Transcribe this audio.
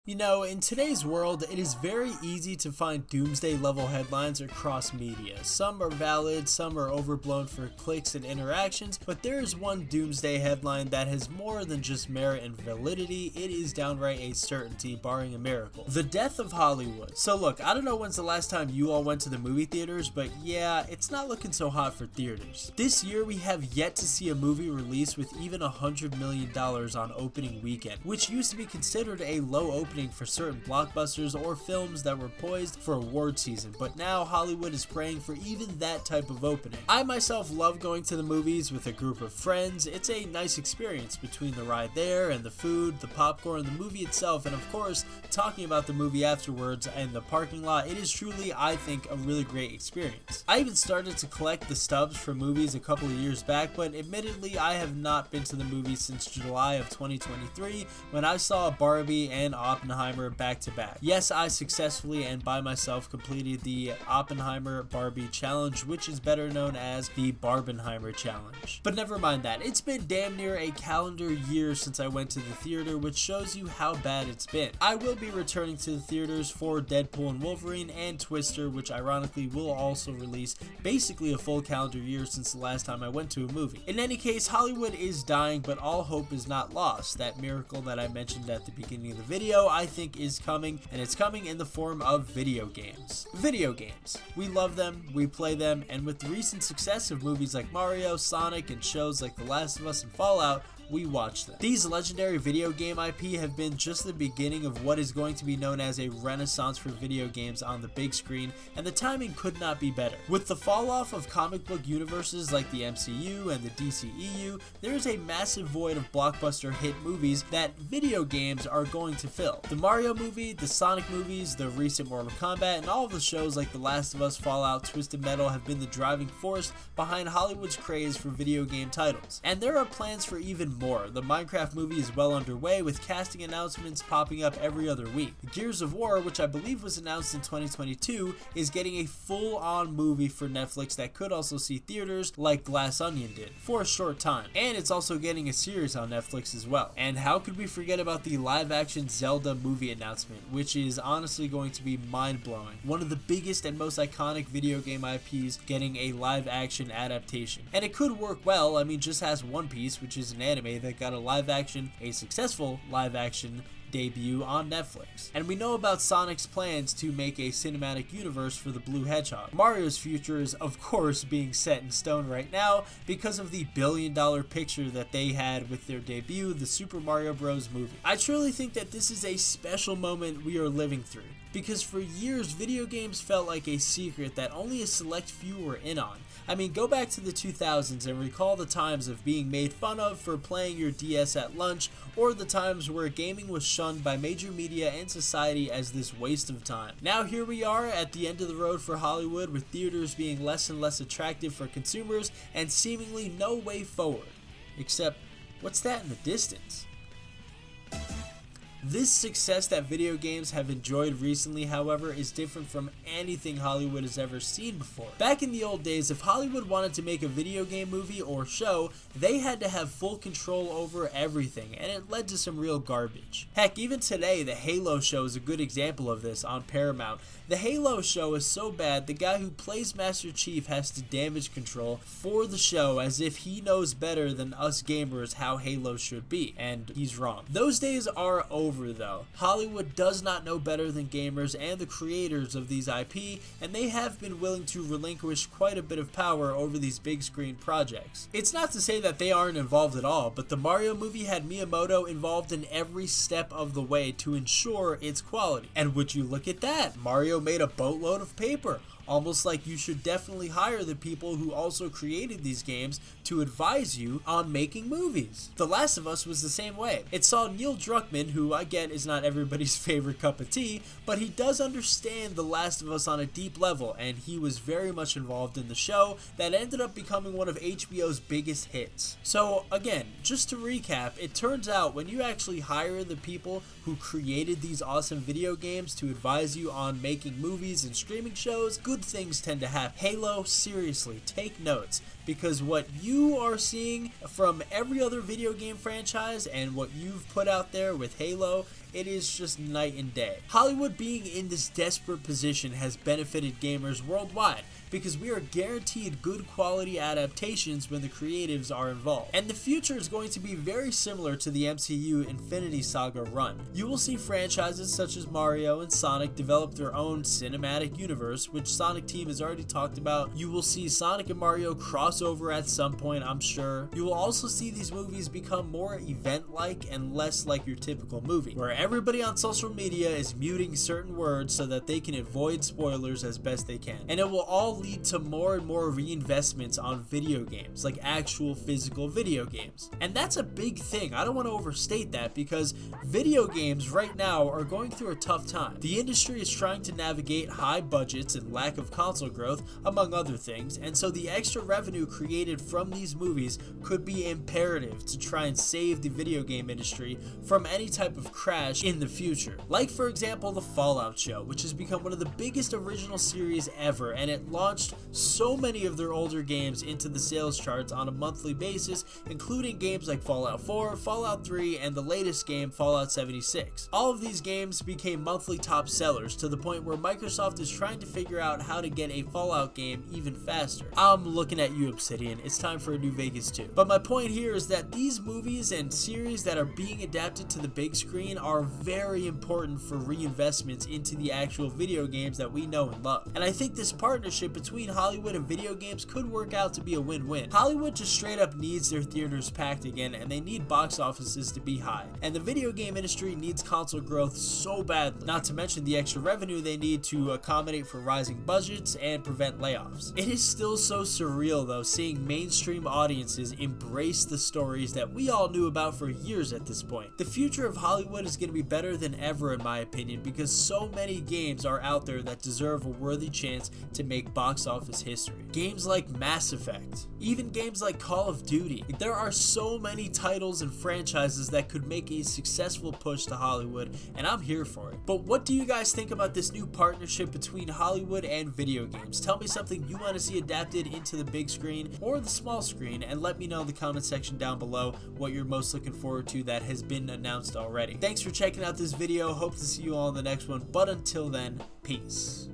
You know, in today's world, it is very easy to find doomsday level headlines across media. Some are valid, some are overblown for clicks and interactions, but there is one doomsday headline that has more than just merit and validity. It is downright a certainty, barring a miracle. The death of Hollywood. So look, I don't know when's the last time you all went to the movie theaters, but yeah, it's not looking so hot for theaters. This year, we have yet to see a movie released with even $100 million on opening weekend, which used to be considered a low opening for certain blockbusters or films that were poised for award season, but now Hollywood is praying for even that type of opening. I myself love going to the movies with a group of friends. It's a nice experience between the ride there and the food, the popcorn, the movie itself, and of course, talking about the movie afterwards and the parking lot. It is truly, I think, a really great experience. I even started to collect the stubs for movies a couple of years back, but admittedly, I have not been to the movies since July of 2023 when I saw Barbie and Oppenheimer back to back. Yes, I successfully and by myself completed the Oppenheimer Barbie challenge, which is better known as the Barbenheimer challenge. But never mind that. It's been damn near a calendar year since I went to the theater, which shows you how bad it's been. I will be returning to the theaters for Deadpool and Wolverine and Twister, which ironically will also release basically a full calendar year since the last time I went to a movie. In any case, Hollywood is dying, but all hope is not lost. That miracle that I mentioned at the beginning of the video, I think is coming, and it's coming in the form of video games. Video games. We love them, we play them, and with the recent success of movies like Mario, Sonic, and shows like The Last of Us and Fallout, we watch them. These legendary video game IP have been just the beginning of what is going to be known as a renaissance for video games on the big screen, and the timing could not be better. With the fall off of comic book universes like the MCU and the DCEU, there is a massive void of blockbuster hit movies that video games are going to fill. The Mario movie, the Sonic movies, the recent Mortal Kombat, and all of the shows like The Last of Us, Fallout, Twisted Metal have been the driving force behind Hollywood's craze for video game titles. And there are plans for even more. The Minecraft movie is well underway, with casting announcements popping up every other week. Gears of War, which I believe was announced in 2022, is getting a full-on movie for Netflix that could also see theaters like Glass Onion did for a short time. And it's also getting a series on Netflix as well. And how could we forget about the live-action Zelda movie announcement, which is honestly going to be mind-blowing. One of the biggest and most iconic video game IPs getting a live-action adaptation. And it could work well. I mean, just ask One Piece, which is an anime that got a successful live action debut on Netflix. And we know about Sonic's plans to make a cinematic universe for the Blue Hedgehog. Mario's future is of course being set in stone right now because of the billion-dollar picture that they had with their debut, the Super Mario Bros. Movie. I truly think that this is a special moment we are living through, because for years video games felt like a secret that only a select few were in on. I mean, go back to the 2000s and recall the times of being made fun of for playing your DS at lunch, or the times where gaming was shunned by major media and society as this waste of time. Now here we are at the end of the road for Hollywood, with theaters being less and less attractive for consumers and seemingly no way forward. Except, what's that in the distance? This success that video games have enjoyed recently, however, is different from anything Hollywood has ever seen before. Back in the old days, if Hollywood wanted to make a video game movie or show, they had to have full control over everything, and it led to some real garbage. Heck, even today, the Halo show is a good example of this on Paramount. The Halo show is so bad, the guy who plays Master Chief has to damage control for the show as if he knows better than us gamers how Halo should be, and he's wrong. Those days are over though. Hollywood does not know better than gamers and the creators of these IP, and they have been willing to relinquish quite a bit of power over these big screen projects. It's not to say that they aren't involved at all, but the Mario movie had Miyamoto involved in every step of the way to ensure its quality. And would you look at that? Mario made a boatload of paper. Almost like you should definitely hire the people who also created these games to advise you on making movies. The Last of Us was the same way. It saw Neil Druckmann, who I get is not everybody's favorite cup of tea, but he does understand The Last of Us on a deep level, and he was very much involved in the show that ended up becoming one of HBO's biggest hits. So again, just to recap, it turns out when you actually hire the people who created these awesome video games to advise you on making movies and streaming shows, good things tend to happen. Halo, seriously, take notes, because what you are seeing from every other video game franchise and what you've put out there with Halo it is just night and day. Hollywood being in this desperate position has benefited gamers worldwide, because we are guaranteed good quality adaptations when the creatives are involved. And the future is going to be very similar to the MCU Infinity Saga run. You will see franchises such as Mario and Sonic develop their own cinematic universe, which Sonic Team has already talked about. You will see Sonic and Mario cross over at some point, I'm sure. You will also see these movies become more event-like and less like your typical movie, where everybody on social media is muting certain words so that they can avoid spoilers as best they can. And it will all lead to more and more reinvestments on video games, like actual physical video games. And that's a big thing. I don't want to overstate that, because video games right now are going through a tough time. The industry is trying to navigate high budgets and lack of console growth, among other things, and so the extra revenue created from these movies could be imperative to try and save the video game industry from any type of crash in the future. Like, for example, the Fallout show, which has become one of the biggest original series ever, and it launched so many of their older games into the sales charts on a monthly basis, including games like Fallout 4, Fallout 3, and the latest game, Fallout 76. All of these games became monthly top sellers, to the point where Microsoft is trying to figure out how to get a Fallout game even faster. I'm looking at you, Obsidian. It's time for a new Vegas 2. But my point here is that these movies and series that are being adapted to the big screen are very important for reinvestments into the actual video games that we know and love. And I think this partnership between Hollywood and video games could work out to be a win-win. Hollywood just straight up needs their theaters packed again, and they need box offices to be high. And the video game industry needs console growth so badly, not to mention the extra revenue they need to accommodate for rising budgets and prevent layoffs. It is still so surreal though, seeing mainstream audiences embrace the stories that we all knew about for years at this point. The future of Hollywood is going to be better than ever in my opinion, because so many games are out there that deserve a worthy chance to make box office history. Games like Mass Effect, even games like Call of Duty. There are so many titles and franchises that could make a successful push to Hollywood, and I'm here for it. But what do you guys think about this new partnership between Hollywood and video games? Tell me something you want to see adapted into the big screen or the small screen, and let me know in the comment section down below what you're most looking forward to that has been announced already. Thanks for checking out this video. Hope to see you all in the next one, but until then, peace.